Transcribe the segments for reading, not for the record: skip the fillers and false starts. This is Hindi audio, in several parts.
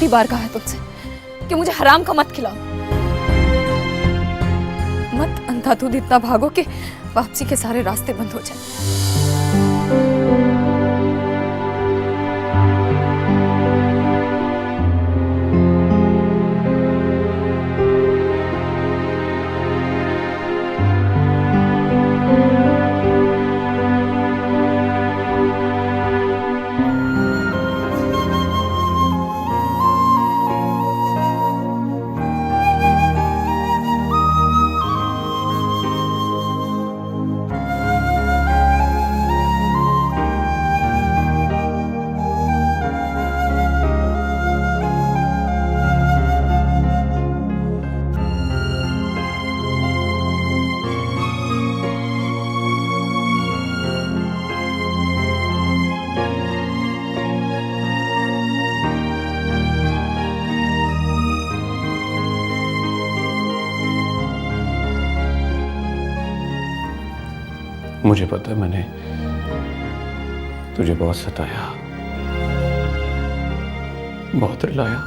कितनी बार कहा है तुमसे कि मुझे हराम का मत खिलाओ, मत अंधाधुंध इतना भागो कि वापसी के सारे रास्ते बंद हो जाए। मुझे पता है मैंने तुझे बहुत सताया, बहुत रुलाया।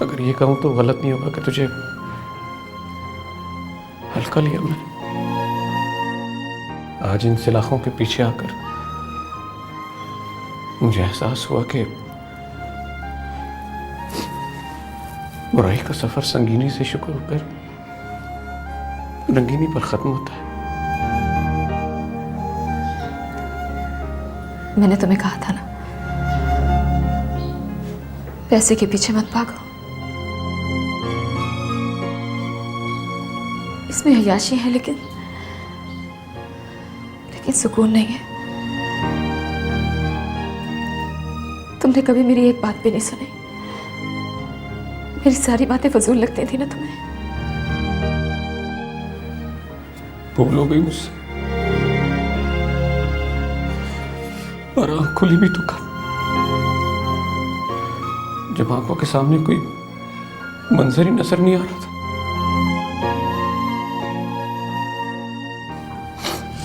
अगर ये कहूं तो गलत नहीं होगा कि तुझे हल्का लिया मैंने। आज इन सलाखों के पीछे आकर मुझे एहसास हुआ कि बुराई का सफर संगीनी से शुक्र होकर रंगीनी पर खत्म होता है। मैंने तुम्हें कहा था ना, पैसे के पीछे मत भागो। इसमें अय्याशी है लेकिन सुकून नहीं है। तुमने कभी मेरी एक बात भी नहीं सुनी। मेरी सारी बातें फजूल लगती थी ना तुम्हें। भूल हो गई मुझसे, और आंख खुली भी तो कब, जब आंखों के सामने कोई मंजर ही नजर नहीं आ रहा था।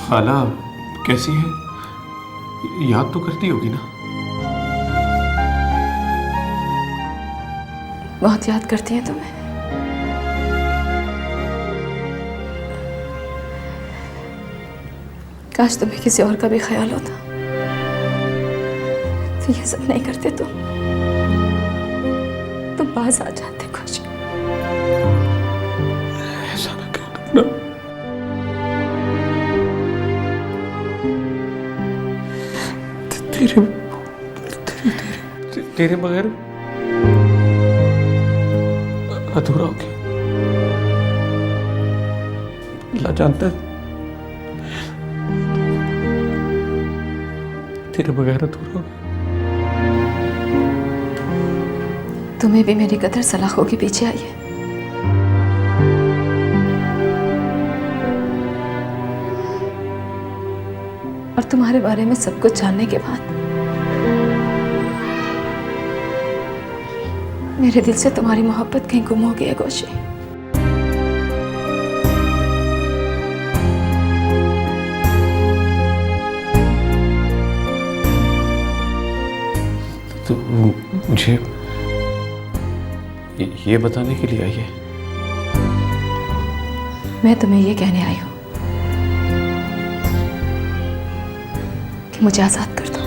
खाला कैसी है? याद तो करती होगी ना? बहुत याद करती है तुम्हें। काश तुम्हें किसी और का भी ख्याल होता तो ये सब नहीं करते। तुम पास आ जाते खुश। ऐसा ना करना। तेरे बगैर अधूरा हो गया। अल्लाह जानता है तेरे बगैर अधूरा हो गया। तुम्हें भी मेरी कदर सलाखों के पीछे आई है। और तुम्हारे बारे में सब कुछ जानने के बाद मेरे दिल से तुम्हारी मोहब्बत कहीं गुम हो गई है गोशी। तो मुझे ये बताने के लिए आई है? मैं तुम्हें ये कहने आई हूं कि मुझे आजाद कर दो।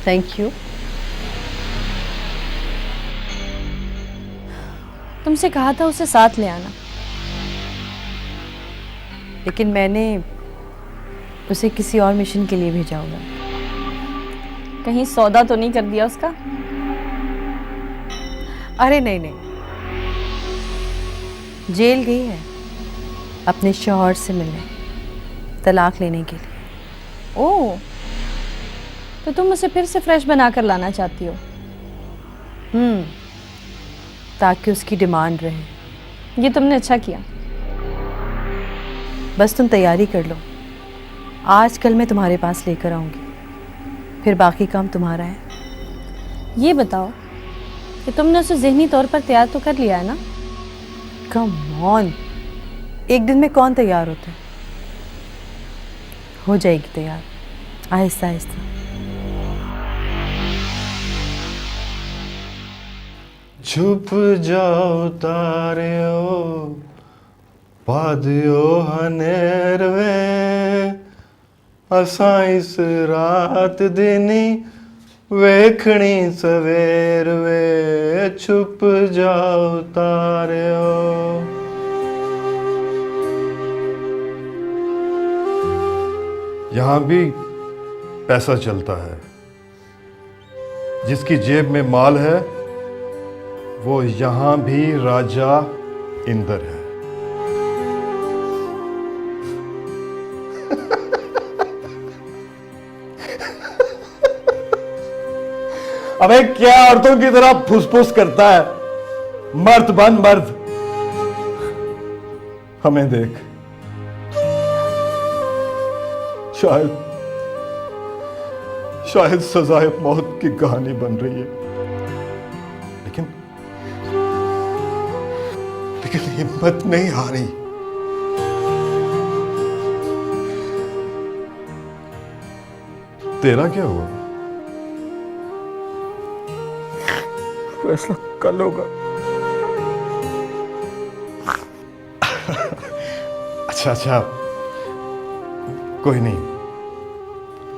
Thank you. तुमसे कहा था उसे साथ ले आना, लेकिन मैंने उसे किसी और मिशन के लिए भेजा होगा। कहीं सौदा तो नहीं कर दिया उसका? अरे नहीं नहीं, जेल गई है अपने शौहर से मिलने, तलाक लेने के लिए। ओह, तो तुम उसे फिर से फ्रेश बना कर लाना चाहती हो? ताकि उसकी डिमांड रहे। ये तुमने अच्छा किया। बस तुम तैयारी कर लो, आज कल मैं तुम्हारे पास लेकर आऊँगी, फिर बाकी काम तुम्हारा है। ये बताओ कि तुमने उसे ज़हनी तौर पर तैयार तो कर लिया है ना? कम ऑन, एक दिन में कौन तैयार होता है? हो जाएगी तैयार, आहिस्ता आहिस्ता। छुप जाओ तारियो पादियो हनेर वे असां इस रात दिनी वेखणी सवेर वे छुप जाओ तारियो। यहाँ भी पैसा चलता है, जिसकी जेब में माल है वो यहाँ भी राजा इंदर है। अबे क्या औरतों की तरह फुसफुस करता है? मर्द बन मर्द। हमें देख, शायद सजाए मौत की कहानी बन रही है, लेकिन हिम्मत नहीं हारी। तेरा क्या हुआ? फैसला कल होगा। अच्छा, कोई नहीं,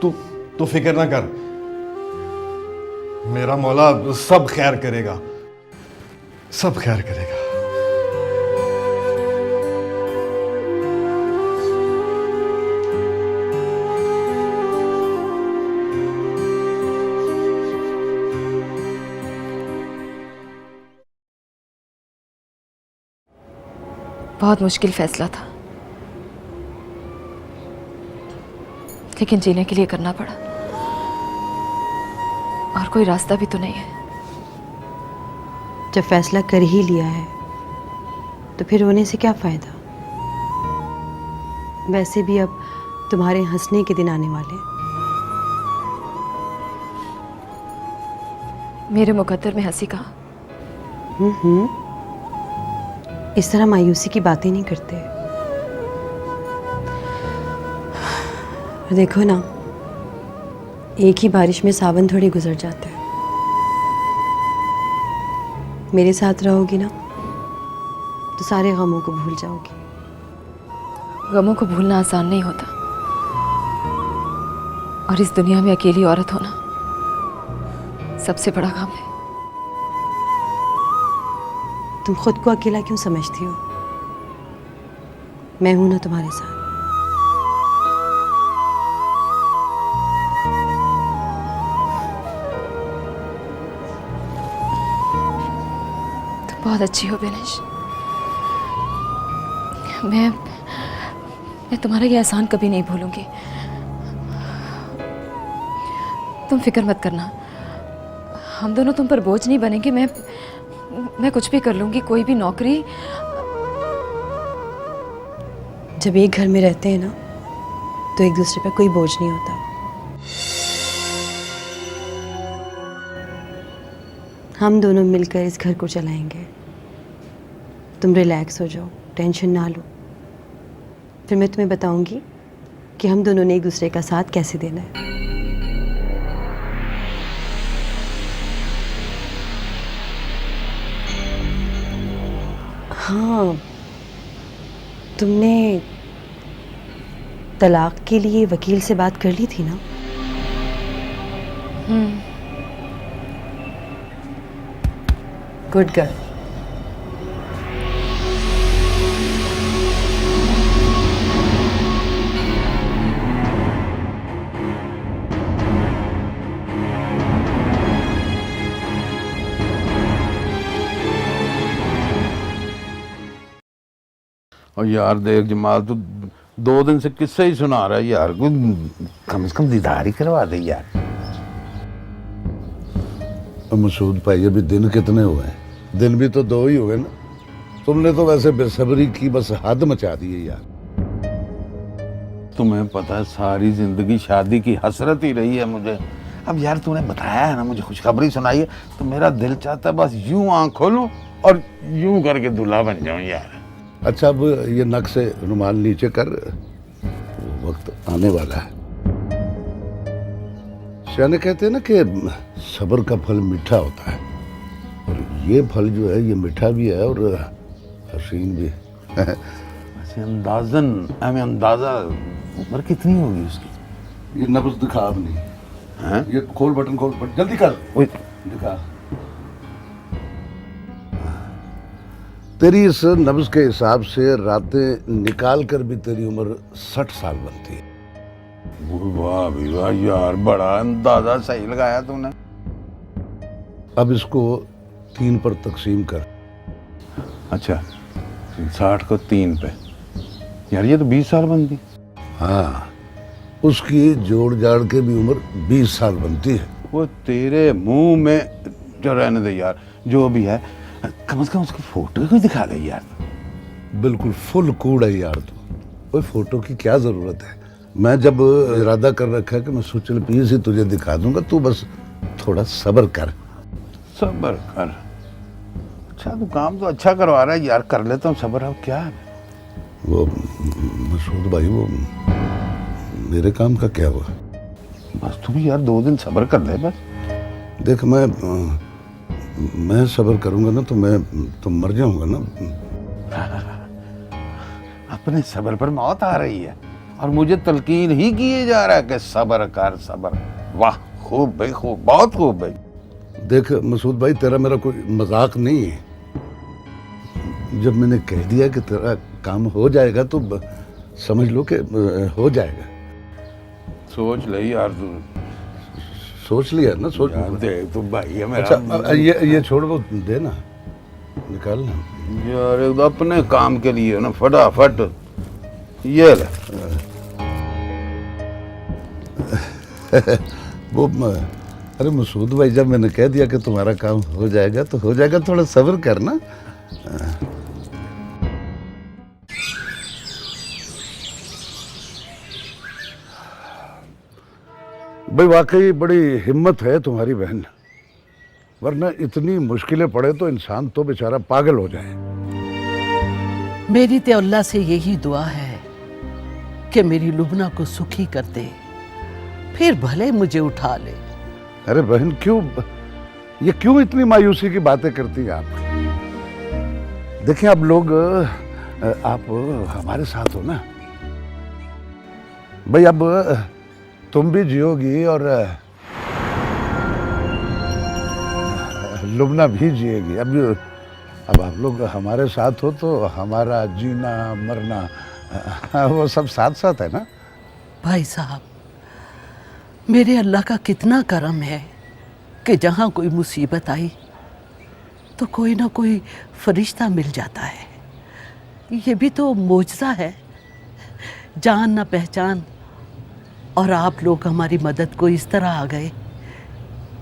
तू फिक्र ना कर, मेरा मौला सब खैर करेगा, सब खैर करेगा। बहुत मुश्किल फैसला था, लेकिन जीने के लिए करना पड़ा, और कोई रास्ता भी तो नहीं है। जब फैसला कर ही लिया है तो फिर रोने से क्या फायदा? वैसे भी अब तुम्हारे हंसने के दिन आने वाले हैं। मेरे मुकद्दर में हंसी कहाँ? इस तरह मायूसी की बातें नहीं करते। देखो ना, एक ही बारिश में सावन थोड़ी गुजर जाते हैं। मेरे साथ रहोगी ना तो सारे गमों को भूल जाओगी। गमों को भूलना आसान नहीं होता, और इस दुनिया में अकेली औरत होना सबसे बड़ा काम है। तुम खुद को अकेला क्यों समझती हो? मैं हूं ना तुम्हारे साथ। तुम बहुत अच्छी हो बेनिश। मैं तुम्हारा ये एहसान कभी नहीं भूलूंगी। तुम फिक्र मत करना, हम दोनों तुम पर बोझ नहीं बनेंगे। मैं कुछ भी कर लूंगी, कोई भी नौकरी। जब एक घर में रहते हैं ना तो एक दूसरे पर कोई बोझ नहीं होता। हम दोनों मिलकर इस घर को चलाएंगे। तुम रिलैक्स हो जाओ, टेंशन ना लो, फिर मैं तुम्हें बताऊंगी कि हम दोनों ने एक दूसरे का साथ कैसे देना है। हाँ, तुमने तलाक के लिए वकील से बात कर ली थी ना? Good girl. और यार देख जमाल, तू 2 दिन से किस्से ही सुना रहा है यार, कोई कम से कम दीदार ही करवा दे यार। मसूद भाई अभी दिन कितने हुए हैं? दिन भी तो 2 ही हुए ना। तुमने तो वैसे बेसब्री की बस हद मचा दी है यार। तुम्हें पता है सारी जिंदगी शादी की हसरत ही रही है मुझे। अब यार तूने बताया है ना, मुझे खुशखबरी सुनाई है, तो मेरा दिल चाहता है बस यूं आंख खोलूं और यूं करके दूल्हा बन जाऊं यार। अच्छा अब ये नक से रुमाल नीचे कर, वक्त आने वाला है। सियाने कहते हैं ना कि सब्र का फल मीठा होता है, और ये फल जो है ये मीठा भी है और हसीन भी। वैसे अंदाजन हमें अंदाजा उम्र कितनी होगी उसकी? ये नब्ज दिखा अब नहीं हैं? ये खोल बटन, खोल बटन, जल्दी कर। ओए, दिखा। तेरी इस नब्ज के हिसाब से रातें निकाल कर भी तेरी उम्र 60 साल बनती है। वाह भी वाह यार, बड़ा अंदाजा सही लगाया तूने। अब इसको 3 पर तकसीम कर। अच्छा 60 को 3 पे, यार ये तो 20 साल बनती। हाँ, उसकी जोड़ जाड़ के भी उम्र 20 साल बनती है। वो तेरे मुंह में जो रहने दे यार, जो भी है कम से कम उसकी फोटो कोई दिखा दे यार। बिल्कुल फुल कूड़ है यार तू। कोई फोटो की क्या जरूरत है? मैं जब इरादा कर रखा है कि मैं सुचल पीस ही तुझे दिखा दूंगा, तू बस थोड़ा सब्र कर। सब्र कर? अच्छा तू काम तो अच्छा करवा रहा है यार, कर लेता हूँ सब्र। अब क्या है? वो मसूद भाई, वो मेरे काम का क्या हुआ? बस तू भी यार 2 दिन सब्र कर ले बस। देख मैं सब्र करूंगा ना तो मर जाऊंगा ना। अपने सब्र पर मौत आ रही है और मुझे तलकीन ही किए जा रहा है कि सब्र कर सब्र। वाह, खूब भाई खूब, बहुत खूब भाई। देख मसूद भाई, तेरा मेरा कोई मजाक नहीं है। जब मैंने कह दिया कि तेरा काम हो जाएगा तो समझ लो कि हो जाएगा। सोच ले यार तू। सोच लिया ना? सोच यार देख तू भाई है मेरा। अच्छा ये छोड़, वो दे ना, निकाल ना यार एक तो अपने काम के लिए ना फटाफट ये ले। वो अरे मसूद भाई, जब मैंने कह दिया कि तुम्हारा काम हो जाएगा तो हो जाएगा, थोड़ा सब्र करना। भाई वाकई बड़ी हिम्मत है तुम्हारी बहन, वरना इतनी मुश्किलें पड़े तो इंसान तो बेचारा पागल हो जाए। मेरी तो अल्लाह से यही दुआ है कि मेरी लुबना को सुखी कर दे, फिर भले मुझे उठा ले। अरे बहन, क्यों इतनी मायूसी की बातें करती हैं आप? देखिए अब लोग, आप हमारे साथ हो ना भाई। अब तुम भी जियोगी और लुबना भी जिएगी। अब आप लोग हमारे साथ हो तो हमारा जीना मरना वो सब साथ साथ है ना। भाई साहब, मेरे अल्लाह का कितना करम है कि जहाँ कोई मुसीबत आई तो कोई ना कोई फरिश्ता मिल जाता है। ये भी तो मौजज़ा है, जान ना पहचान, और आप लोग हमारी मदद को इस तरह आ गए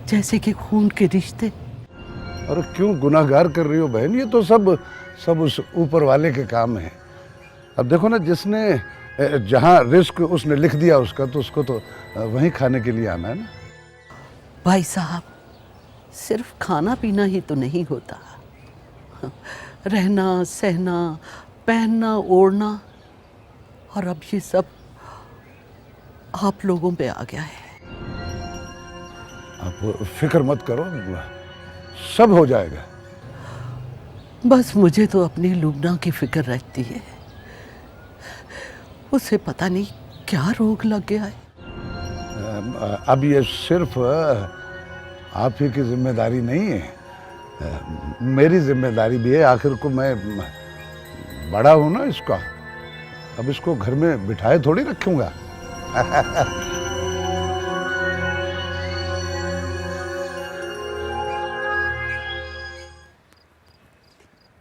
जैसे कि खून के रिश्ते। और क्यों गुनाहगार कर रही हो बहन? ये तो सब उस ऊपर वाले के काम है। अब देखो ना, जिसने जहाँ रिस्क उसने लिख दिया उसका, तो उसको तो वहीं खाने के लिए आना है ना। भाई साहब, सिर्फ खाना पीना ही तो नहीं होता, रहना सहना, पहनना ओढ़ना, और अब ये सब आप लोगों पे आ गया है। आप फिक्र मत करो, सब हो जाएगा। बस मुझे तो अपनी लुबना की फिक्र रहती है। उसे पता नहीं क्या रोग लग गया है। अब ये सिर्फ आप ही की जिम्मेदारी नहीं है, मेरी जिम्मेदारी भी है। आखिर को मैं बड़ा हूं ना इसका। अब इसको घर में बिठाए थोड़ी रखूंगा।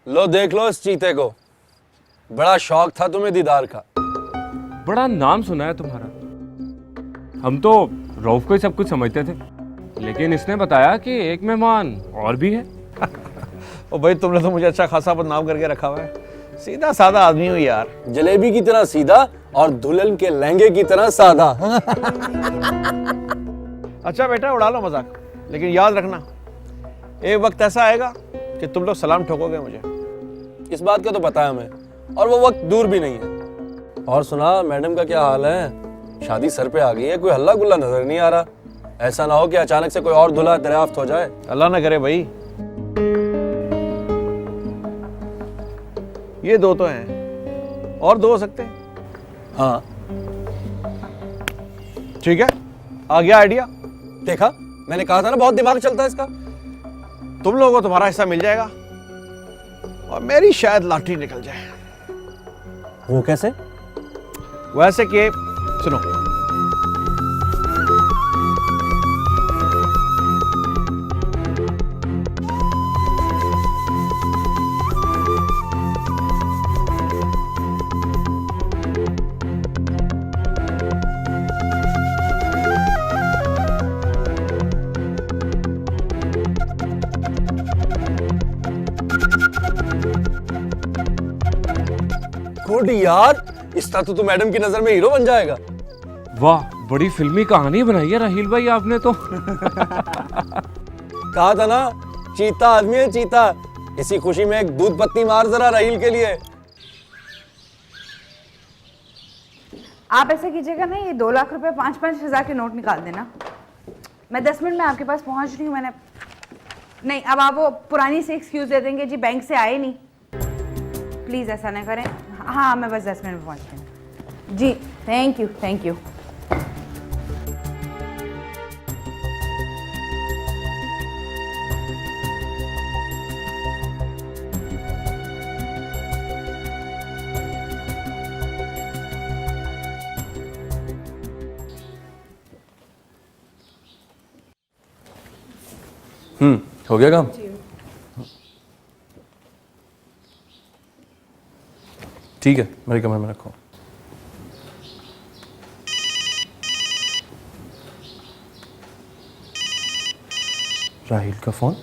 लो देख लो इस चीते को, बड़ा शौक था तुम्हें दीदार का। बड़ा नाम सुना है तुम्हारा। हम तो रऊफ को ही सब कुछ समझते थे, लेकिन इसने बताया कि एक मेहमान और भी है। ओ भाई, तुमने तो मुझे अच्छा खासा बदनाम करके रखा हुआ है। सीधा साधा आदमी हूँ यार। जलेबी की तरह सीधा और दुल्हन के लहंगे की तरह सादा। अच्छा बेटा, उड़ा लो मजाक, लेकिन याद रखना एक वक्त ऐसा आएगा कि तुम लोग सलाम ठोकोगे मुझे। इस बात का तो पता है हमें, और वो वक्त दूर भी नहीं है। और सुना, मैडम का क्या हाल है? शादी सर पे आ गई है, कोई हल्ला गुल्ला नजर नहीं आ रहा। ऐसा ना हो कि अचानक से कोई और दूल्हा दरियाफ्त हो जाए। अल्लाह ना करे भाई। ये दो तो हैं, और दो हो सकते हैं। हाँ ठीक है, आ गया आइडिया। देखा, मैंने कहा था ना बहुत दिमाग चलता है इसका। तुम लोगों को तुम्हारा हिस्सा मिल जाएगा और मेरी शायद लॉटरी निकल जाए। वो कैसे? वैसे कि सुनो, गुड यार, इस तरह तो तू मैडम की नजर में हीरो बन जाएगा। वाह, बड़ी फिल्मी कहानी बनाई है राहील भाई आपने तो। कहा था ना, चीता आदमी है चीता। इसी खुशी में एक दूध पत्नी मार जरा राहील के लिए। आप ऐसा कीजिएगा ना, ये 2 लाख रुपए 5-5 हज़ार के नोट निकाल देना। मैं 10 मिनट में आपके पास पहुंच रही हूँ। मैंने नहीं, अब आप वो पुरानी से एक्सक्यूज दे देंगे जी, बैंक से आए नहीं। प्लीज़ ऐसा ना करें। हाँ, मैं बस 10 मिनट में पहुँचती हूँ जी। Thank you, thank you. हो गया काम? ठीक है, मेरे कमरे में रखो। राहील का फोन।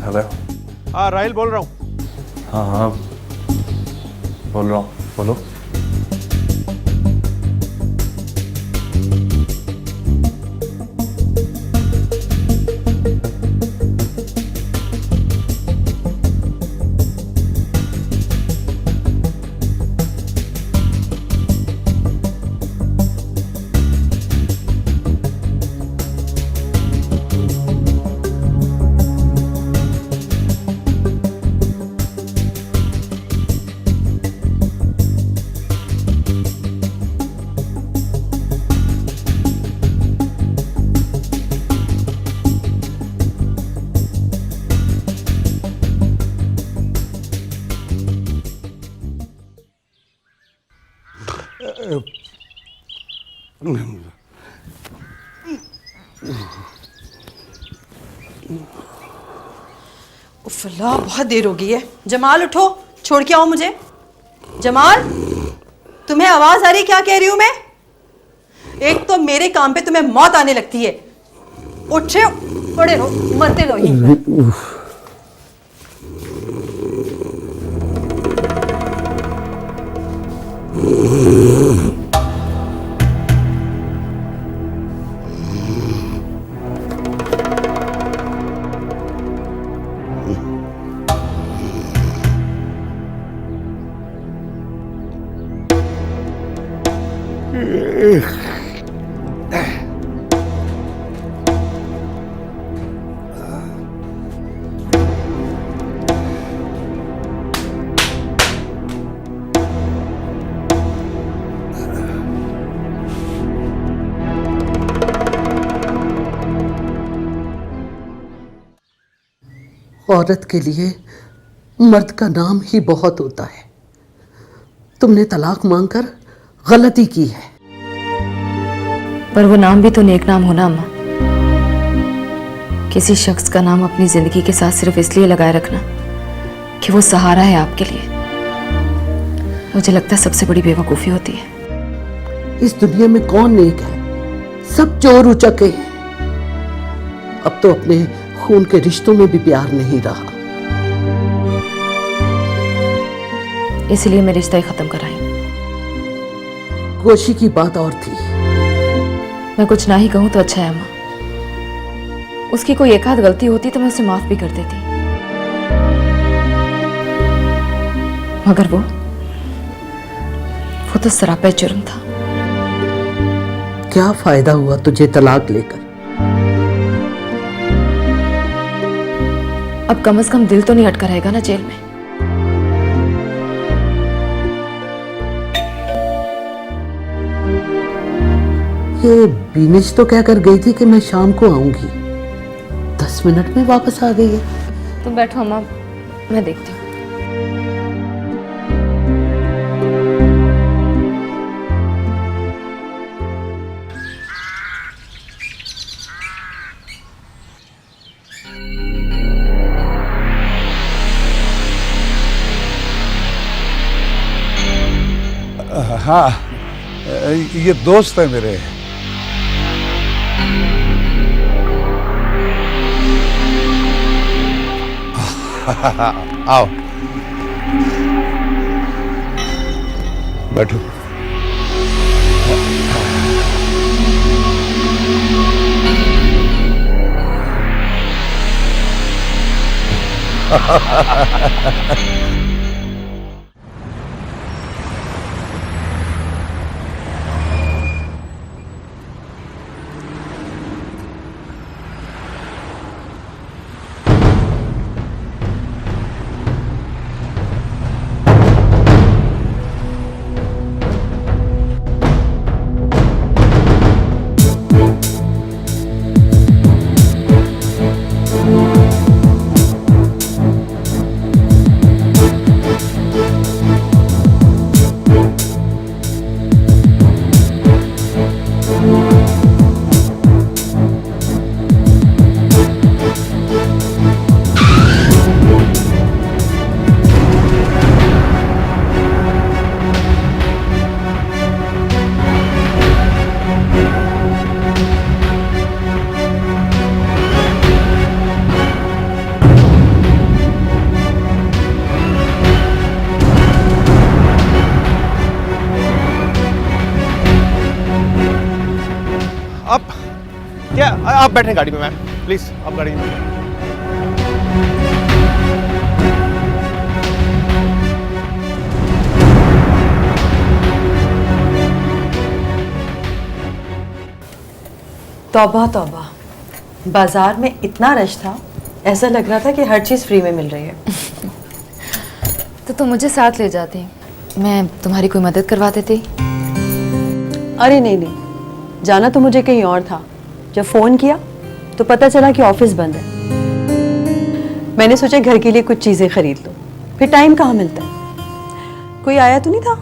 हेलो। हाँ राहील बोल रहा हूँ। हाँ हाँ बोल रहा हूँ, बोलो। उफ़ला, बहुत देर हो गई है। जमाल उठो, छोड़ के आओ मुझे। जमाल, तुम्हें आवाज आ रही क्या कह रही हूं मैं? एक तो मेरे काम पे तुम्हें मौत आने लगती है। उठे पड़े रहो, मरते रहो यहीं। औरत के लिए मर्द का नाम ही बहुत होता है। तुमने तलाक मांगकर गलती की है। पर वो नाम भी तो नेक नाम होना अम्मा। किसी शख्स का नाम अपनी जिंदगी के साथ सिर्फ इसलिए लगाए रखना कि वो सहारा है आपके लिए, मुझे लगता है सबसे बड़ी बेवकूफ़ी होती है। इस दुनिया में कौन नेक है? सब चोर उचके हैं। अब तो अपने खून के रिश्तों में भी प्यार नहीं रहा। इसलिए मैं रिश्ता ही खत्म कराई। कोशी की बात और थी। मैं कुछ ना ही कहूं तो अच्छा है अम्मा, उसकी कोई एक आध गलती होती तो मैं उसे माफ भी कर देती, मगर वो तो सरापा जुर्म था। क्या फायदा हुआ तुझे तलाक लेकर? अब कम से कम दिल तो नहीं अटका रहेगा ना जेल में। ये बीनेश तो क्या कर गई थी कि मैं शाम को आऊंगी, 10 मिनट में वापस आ गई है। तुम बैठो अम्मा, मैं देखती हूँ। हाँ, ये दोस्त है मेरे। आओ बैठो। आप बैठे गाड़ी में मैम, प्लीज आप गाड़ी में। तौबा तौबा, बाजार में इतना रश था, ऐसा लग रहा था कि हर चीज़ फ्री में मिल रही है। तो तुम मुझे साथ ले जाती, मैं तुम्हारी कोई मदद करवा देती। अरे नहीं नहीं, जाना तो मुझे कहीं और था। जब फ़ोन किया तो पता चला कि ऑफिस बंद है। मैंने सोचा घर के लिए कुछ चीज़ें खरीद लो, फिर टाइम कहाँ मिलता है। कोई आया तो नहीं था?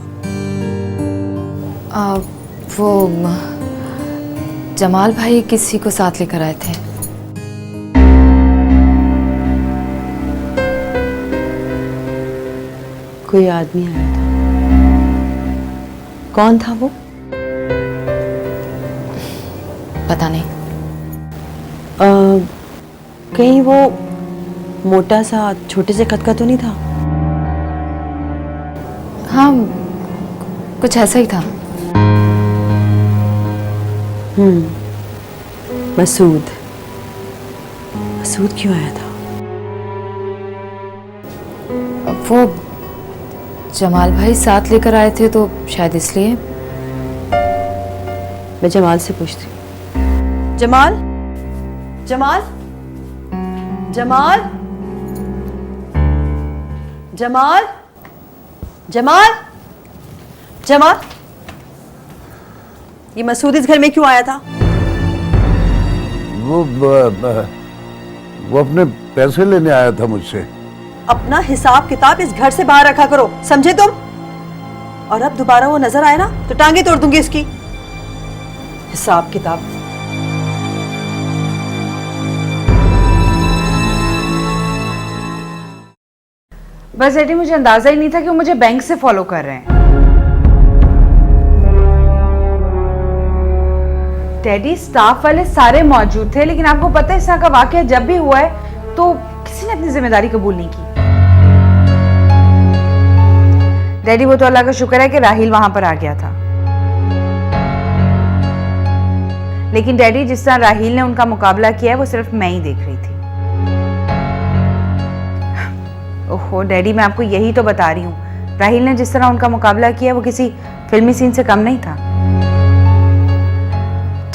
वो जमाल भाई किसी को साथ लेकर आए थे। कोई आदमी आया था, कौन था वो? पता नहीं। कहीं वो मोटा सा छोटे से कद का तो नहीं था? हाँ, कुछ ऐसा ही था। मसूद। मसूद क्यों आया था? वो जमाल भाई साथ लेकर आए थे तो शायद इसलिए। मैं जमाल से पूछती हूँ। जमाल, जमाल, जमाल, जमाल, जमाल, जमाल, ये मसूद इस घर में क्यों आया था? वो अपने पैसे लेने आया था मुझसे। अपना हिसाब किताब इस घर से बाहर रखा करो, समझे तुम? और अब दोबारा वो नजर आए ना तो टांगे तोड़ दूंगी इसकी। हिसाब किताब। बस डैडी मुझे अंदाजा ही नहीं था कि वो मुझे बैंक से फॉलो कर रहे हैं। डैडी स्टाफ वाले सारे मौजूद थे, लेकिन आपको पता है इस तरह का वाकया जब भी हुआ है तो किसी ने अपनी जिम्मेदारी कबूल नहीं की। डैडी वो तो अल्लाह का शुक्र है कि राहिल वहां पर आ गया था, लेकिन डैडी जिस तरह राहिल ने उनका मुकाबला किया है वो सिर्फ मैं ही देख रही थी। ओहो डैडी, मैं आपको यही तो बता रही हूँ, राहिल ने जिस तरह उनका मुकाबला किया वो किसी फिल्मी सीन से कम नहीं था।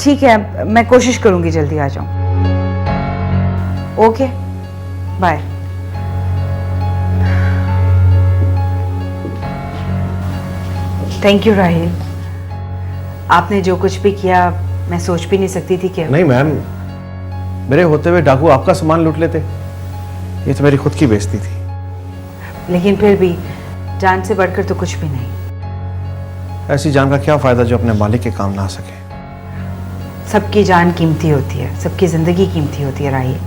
ठीक है, मैं कोशिश करूंगी जल्दी आ जाऊं। Okay bye. Thank you Rahil, आपने जो कुछ भी किया मैं सोच भी नहीं सकती थी कि नहीं मैम, मेरे होते हुए डाकू आपका सामान लूट लेते, ये तो मेरी खुद की बेइज्जती थी। लेकिन फिर भी जान से बढ़कर तो कुछ भी नहीं। ऐसी जान का क्या फायदा जो अपने मालिक के काम ना आ सके। सबकी जान कीमती होती है, सबकी जिंदगी कीमती होती है राहिल।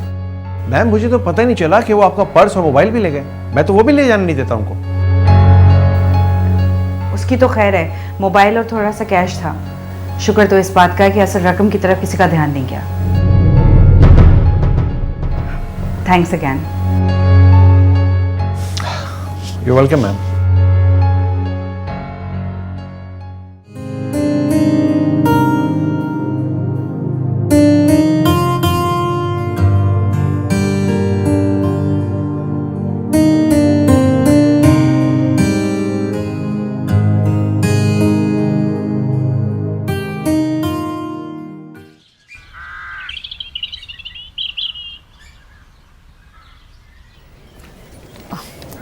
मैम मुझे तो पता ही नहीं चला कि वो आपका पर्स और मोबाइल भी ले गए, मैं तो वो भी ले जाने नहीं देता उनको। उसकी तो खैर है, मोबाइल और थोड़ा सा कैश था। शुक्र तो इस बात का है कि असल रकम की तरफ किसी का ध्यान नहीं गया। Thanks again. You welcome ma'am.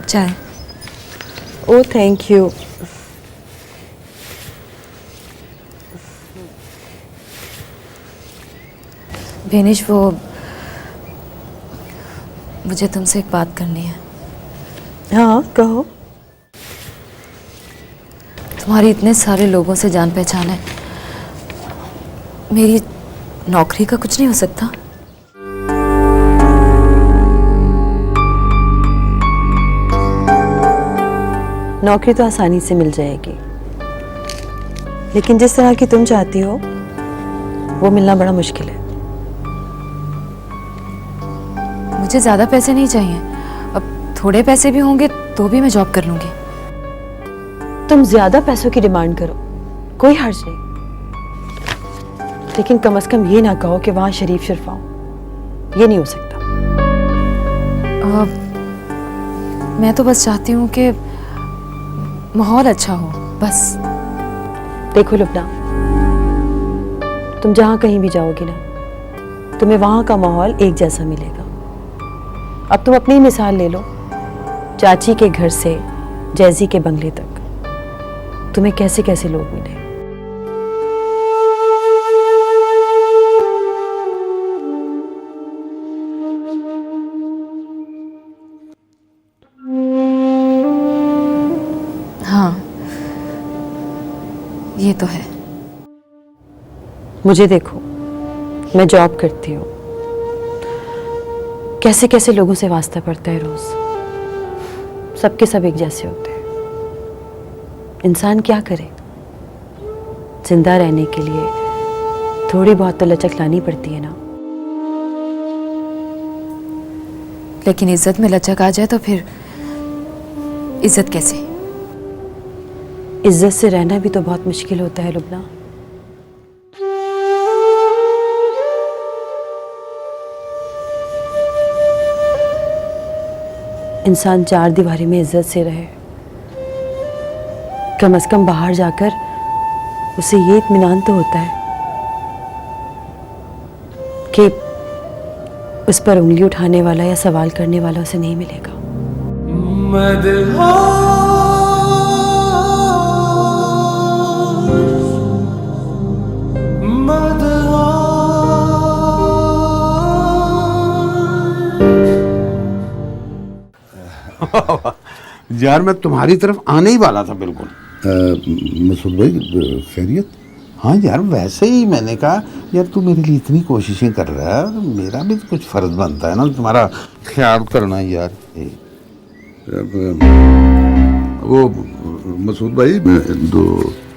चाय। ओ थैंक यू। बेनिश, वो मुझे तुमसे एक बात करनी है। हाँ कहो। तुम्हारी इतने सारे लोगों से जान पहचान है, मेरी नौकरी का कुछ नहीं हो सकता? नौकरी तो आसानी से मिल जाएगी, लेकिन जिस तरह की तुम चाहती हो वो मिलना बड़ा मुश्किल है। मुझे ज़्यादा पैसे नहीं चाहिए, अब थोड़े पैसे भी होंगे तो भी मैं जॉब कर लूँगी। तुम ज्यादा पैसों की डिमांड करो, कोई हर्ज नहीं, लेकिन कम से कम ये ना कहो कि वहां शरीफ शरफाओ, ये नहीं हो सकता। मैं तो बस चाहती हूँ कि माहौल अच्छा हो, बस। देखो लुबना, तुम जहां कहीं भी जाओगी ना, तुम्हें वहां का माहौल एक जैसा मिलेगा। अब तुम अपनी मिसाल ले लो, चाची के घर से जैजी के बंगले तक तुम्हें कैसे कैसे लोग मिले। हाँ, ये तो है। मुझे देखो, मैं जॉब करती हूँ, कैसे कैसे लोगों से वास्ता पड़ता है रोज। सबके सब एक जैसे होते हैं। इंसान क्या करे, जिंदा रहने के लिए थोड़ी बहुत तो लचक लानी पड़ती है ना। लेकिन इज्जत में लचक आ जाए तो फिर इज्जत कैसे? इज्जत से रहना भी तो बहुत मुश्किल होता है लुबना। इंसान चार दीवारी में इज्जत से रहे, कम से कम बाहर जाकर उसे ये इत्मीनान तो होता है कि उस पर उंगली उठाने वाला या सवाल करने वाला उसे नहीं मिलेगा। यार मैं तुम्हारी तरफ आने ही वाला था बिल्कुल। मसूद भाई खैरियत? हाँ यार, वैसे ही मैंने कहा यार तू मेरे लिए इतनी कोशिशें कर रहा है, तो मेरा भी तो कुछ फर्ज बनता है ना तुम्हारा ख्याल करना यार। वो मसूद भाई 2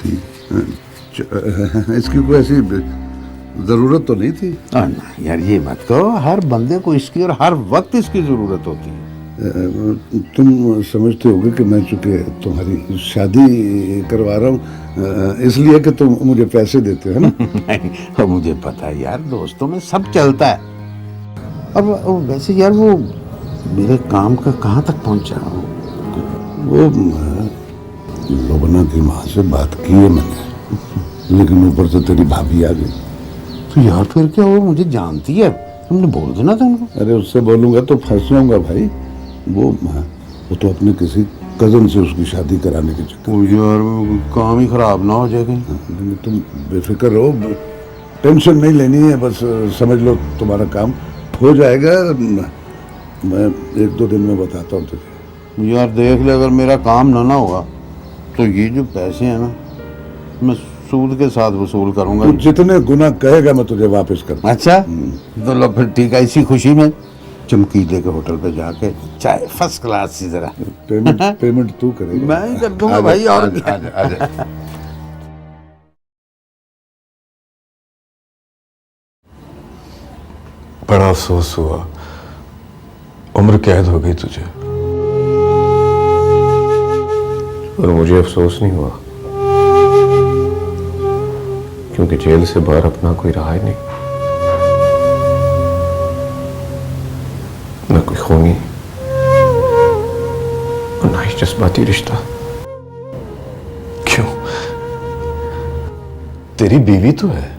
3 इसकी कोई ऐसी जरूरत तो नहीं थी? ना यार ये मत कहो, हर बंदे को इसकी और हर वक्त इसकी जरूरत होती है। तुम समझते होगे कि मैं चूंकि तुम्हारी शादी करवा रहा हूँ इसलिए कि तुम मुझे पैसे देते हो ना। नहीं, अब मुझे पता है यार, दोस्तों में सब चलता है। अब वैसे यार वो मेरे काम का कहाँ तक पहुँचा? वो लोबना की माँ से बात की है मैंने, लेकिन ऊपर से तेरी भाभी आ गई। तो यार फिर क्या, वो मुझे जानती है, तुमने बोल देना था उनको। अरे उससे बोलूंगा तो फंस जाऊंगा भाई। वो तो अपने किसी कजन से उसकी शादी कराने के चक्कर। यार काम ही खराब ना हो जाएगा। तुम बेफिक्र रहो, टेंशन नहीं लेनी है, बस समझ लो तुम्हारा काम हो जाएगा। मैं 1-2 दिन में बताता हूँ तुझे। यार देख ले, अगर मेरा काम ना हुआ तो ये जो पैसे हैं ना, मैं सूद के साथ वसूल करूंगा। तू जितने गुना कहेगा मैं तुझे वापस कर दूंगा। अच्छा तो लो फिर ठीक है, इसी खुशी में चमकीले के होटल पे जाके चाय फर्स्ट क्लास सी जरा। पेमेंट तू करेगा? मैं ही कर दूंगा भाई। और बड़ा अफसोस हुआ, उम्र कैद हो गई तुझे। और मुझे अफसोस नहीं हुआ, क्योंकि जेल से बाहर अपना कोई रहा ही नहीं, न कोई खूनी और ना ही जज्बाती रिश्ता। क्यों? तेरी बीवी तो है।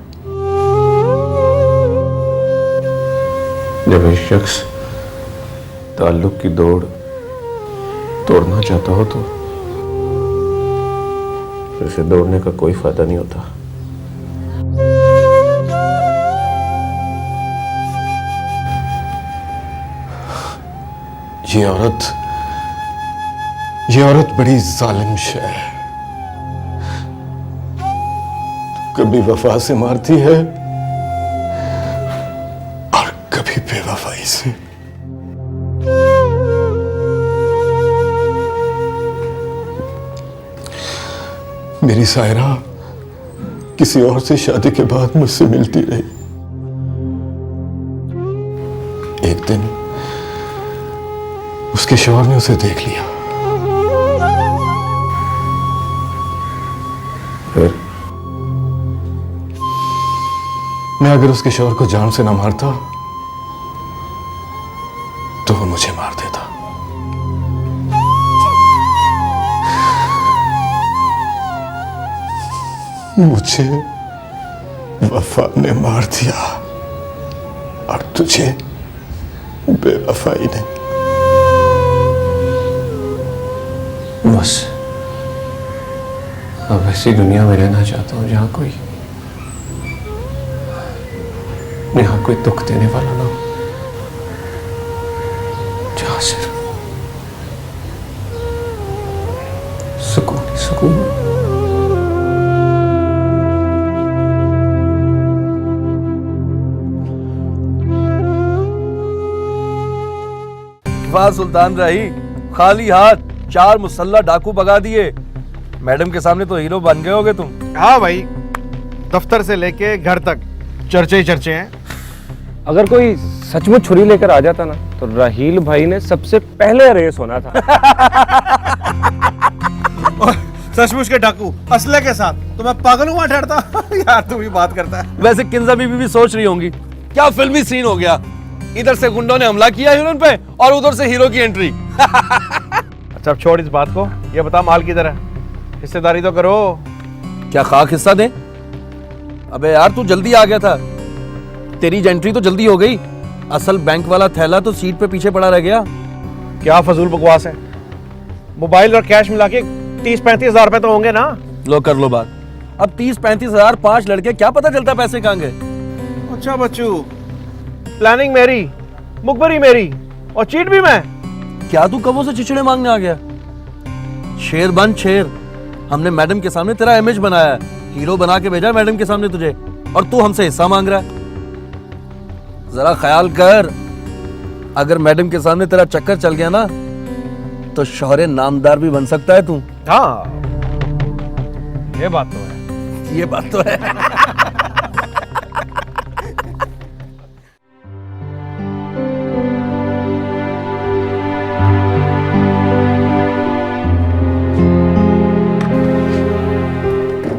जब एक शख्स ताल्लुक की दौड़ तोड़ना चाहता हो तो इसे दौड़ने का कोई फायदा नहीं होता। ये औरत बड़ी जालिम शे है। कभी वफा से मारती है और कभी बेवफाई से। मेरी सायरा किसी और से शादी के बाद मुझसे मिलती रही। एक दिन उसके शौहर ने उसे देख लिया। फिर मैं अगर उसके शौहर को जान से ना मारता तो वो मुझे मार देता। मुझे वफा ने मार दिया और तुझे बेवफाई ने। बस अब ऐसी दुनिया में रहना चाहता हूं जहां कोई दुख देने वाला ना हो, जहां सिर्फ सुकून ही सुकून। वाह सुल्तान रही, खाली हाथ 4 मुसल्ला डाकू भगा दिए। मैडम के सामने तो हीरो बन गए होगे तुम। हाँ भाई, दफ्तर से लेके घर तक चर्चे ही चर्चे हैं। अगर कोई सचमुच छुरी लेकर आ जाता ना तो राहील भाई ने सबसे पहले रेस होना था। सचमुच के डाकू असले के साथ तो मैं पागल हुआ ठहरता। यार तू भी बात करता है। वैसे किंजा बीबी भी सोच रही होंगी क्या फिल्मी सीन हो गया, इधर से गुंडों ने हमला किया हीरोइन पे और उधर से हीरो की एंट्री। अच्छा अब छोड़ इस बात को, ये बता माल किधर है? हिस्सेदारी तो करो। क्या खाक हिस्सा दे? अबे यार तू जल्दी आ गया था, तेरी एंट्री तो जल्दी हो गई। असल बैंक वाला थैला तो सीट पे पीछे पड़ा रह गया। क्या फजूल बकवास है। मोबाइल और कैश मिला के 30-35 हजार रुपए तो होंगे ना। लो कर लो बात। अब 30-35 हजार 5 लड़के, क्या पता चलता पैसे कहाँ गए। अच्छा बच्चू, प्लानिंग मेरी, मुखबरी मेरी और चीट भी मैं। क्या तू कबों से चिचड़े मांगने आ गया? शेर बन शेर। हमने मैडम के सामने तेरा इमेज बनाया है, हीरो बना के भेजा मैडम के सामने तुझे, और तू हमसे हिस्सा मांग रहा है। जरा ख्याल कर, अगर मैडम के सामने तेरा चक्कर चल गया ना तो तो शौहरे नामदार भी बन सकता है तू। हाँ ये बात तो है। ये बात तो है।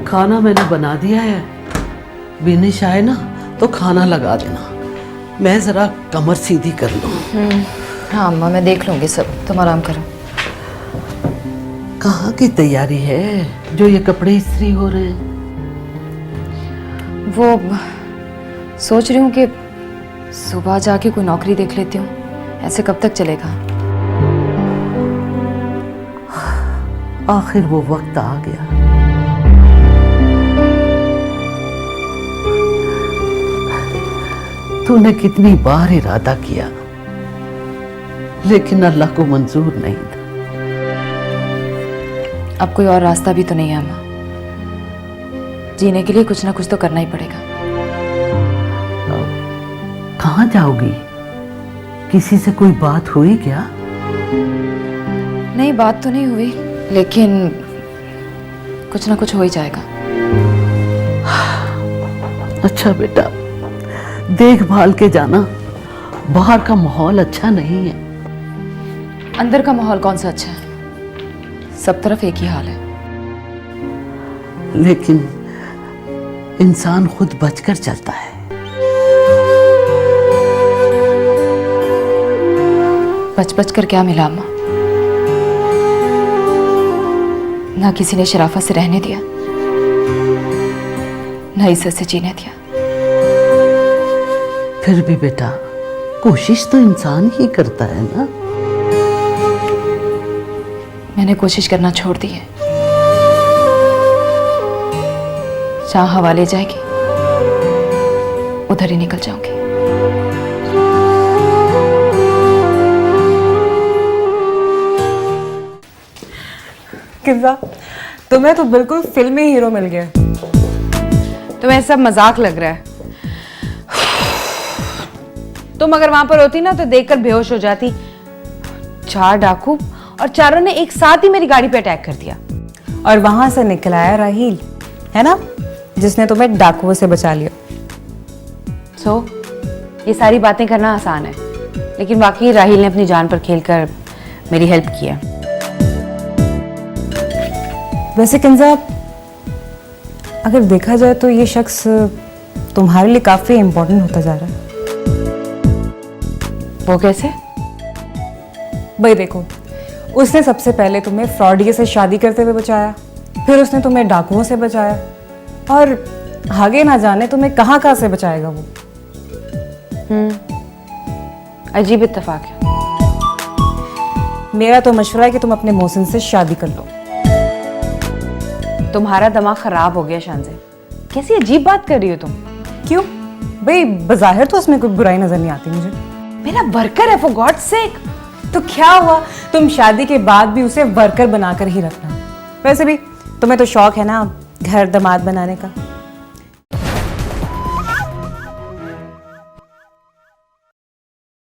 खाना मैंने बना दिया है। विनिश आए ना तो खाना लगा देना। मैं जरा कमर सीधी कर लूं। हाँ अम्मा, मैं देख लूँगी सब, तुम आराम करो। कहाँ की तैयारी है जो ये कपड़े इस्त्री हो रहे हैं? वो सोच रही हूँ कि सुबह जाके कोई नौकरी देख लेती हूँ, ऐसे कब तक चलेगा। आखिर वो वक्त आ गया। तूने कितनी बार इरादा किया लेकिन अल्लाह को मंजूर नहीं था। अब कोई और रास्ता भी तो नहीं है अम्मा, जीने के लिए कुछ ना कुछ तो करना ही पड़ेगा। कहाँ जाओगी? किसी से कोई बात हुई क्या? नहीं, बात तो नहीं हुई, लेकिन कुछ ना कुछ हो ही जाएगा। अच्छा बेटा, देखभाल के जाना, बाहर का माहौल अच्छा नहीं है। अंदर का माहौल कौन सा अच्छा है, सब तरफ एक ही हाल है। लेकिन इंसान खुद बचकर चलता है। बच बच कर क्या मिला अम्मा? ना किसी ने शराफत से रहने दिया, ना इज्जत से जीने दिया। फिर भी बेटा, कोशिश तो इंसान ही करता है ना। मैंने कोशिश करना छोड़ दी है। जहां हवा ले जाएगी उधर ही निकल जाऊंगी। किज़ा, तुम्हें तो बिल्कुल फिल्मी हीरो मिल गया। तुम्हें सब मजाक लग रहा है। तुम अगर वहां पर होती ना तो देखकर बेहोश हो जाती। 4 डाकू और चारों ने एक साथ ही मेरी गाड़ी पे अटैक कर दिया। और वहां से निकल आया राहील, है ना, जिसने तुम्हें डाकुओं से बचा लिया। ये सारी बातें करना आसान है, लेकिन वाकई राहील ने अपनी जान पर खेलकर मेरी हेल्प किया। वैसे किंजा, अगर देखा जाए तो ये शख्स तुम्हारे लिए काफी इंपॉर्टेंट होता जा रहा है। वो कैसे? भाई देखो, उसने सबसे पहले तुम्हें फ्रॉडिये से शादी करते हुए बचाया, फिर उसने तुम्हें डाकुओं से बचाया, और आगे ना जाने तुम्हें कहाँ कहाँ से बचाएगा वो। अजीब इत्तेफाक है। मेरा तो मशवरा है कि तुम अपने मोहसिन से शादी कर लो। तुम्हारा दिमाग खराब हो गया शानज़े, कैसी अजीब बात कर रही हो तुम? क्यों भाई, बज़ाहिर तो उसमें कोई बुराई नजर नहीं आती मुझे। मेरा वर्कर है, फॉर गॉड सेक। तो क्या हुआ, तुम शादी के बाद भी उसे वर्कर बनाकर ही रखना। वैसे भी तुम्हें तो शौक है ना घर दामाद बनाने का।